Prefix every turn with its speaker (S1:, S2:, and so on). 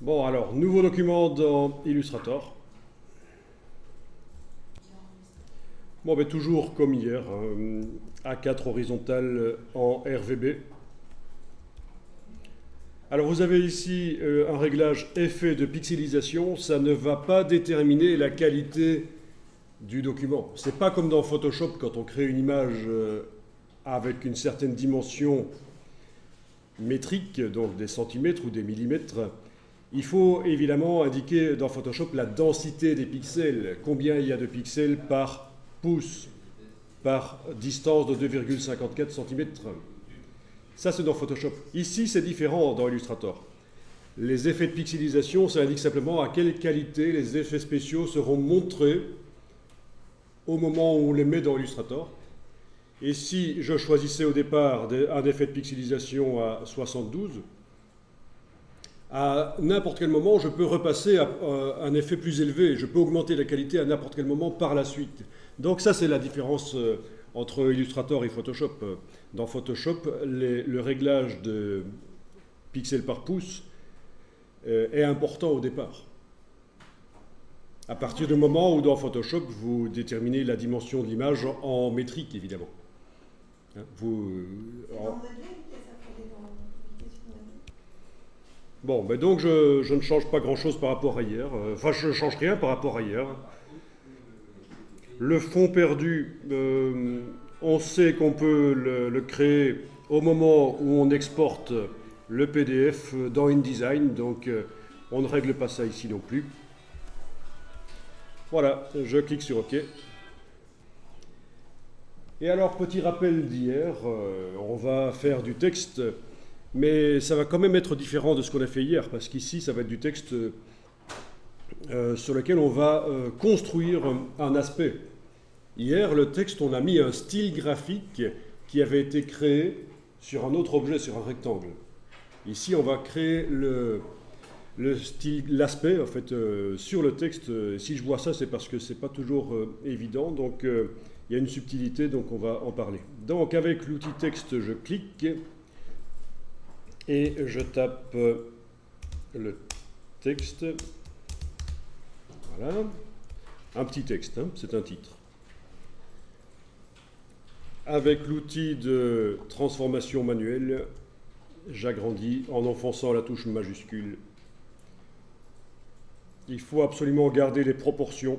S1: Bon, alors, nouveau document dans Illustrator. Bon, ben toujours comme hier, hein, A4 horizontal en RVB. Alors, vous avez ici un réglage effet de pixelisation. Ça ne va pas déterminer la qualité du document. C'est pas comme dans Photoshop quand on crée une image avec une certaine dimension métrique, donc des centimètres ou des millimètres. Il faut évidemment indiquer dans Photoshop la densité des pixels, combien il y a de pixels par pouce, par distance de 2,54 cm. Ça, c'est dans Photoshop. Ici, c'est différent dans Illustrator. Les effets de pixelisation, ça indique simplement à quelle qualité les effets spéciaux seront montrés au moment où on les met dans Illustrator. Et si je choisissais au départ un effet de pixelisation à 72, à n'importe quel moment, je peux repasser à un effet plus élevé. Je peux augmenter la qualité à n'importe quel moment par la suite. Donc ça, c'est la différence entre Illustrator et Photoshop. Dans Photoshop, le réglage de pixels par pouce est important au départ. À partir du moment où dans Photoshop, vous déterminez la dimension de l'image en métrique, évidemment. Bon, ben donc je ne change pas grand-chose par rapport à hier. Enfin, je ne change rien par rapport à hier. Le fond perdu, on sait qu'on peut le créer au moment où on exporte le PDF dans InDesign, donc on ne règle pas ça ici non plus. Voilà, je clique sur OK. Et alors, petit rappel d'hier, on va faire du texte, mais ça va quand même être différent de ce qu'on a fait hier, parce qu'ici, ça va être du texte sur lequel on va construire un aspect. Hier, le texte, on a mis un style graphique qui avait été créé sur un autre objet, sur un rectangle. Ici, on va créer l'aspect en fait, sur le texte. Si je vois ça, c'est parce que ce n'est pas toujours évident. Donc, il y a une subtilité, donc on va en parler. Donc, avec l'outil texte, je clique et je tape le texte. Voilà. Un petit texte, hein, c'est un titre. Avec l'outil de transformation manuelle, j'agrandis en enfonçant la touche majuscule. Il faut absolument garder les proportions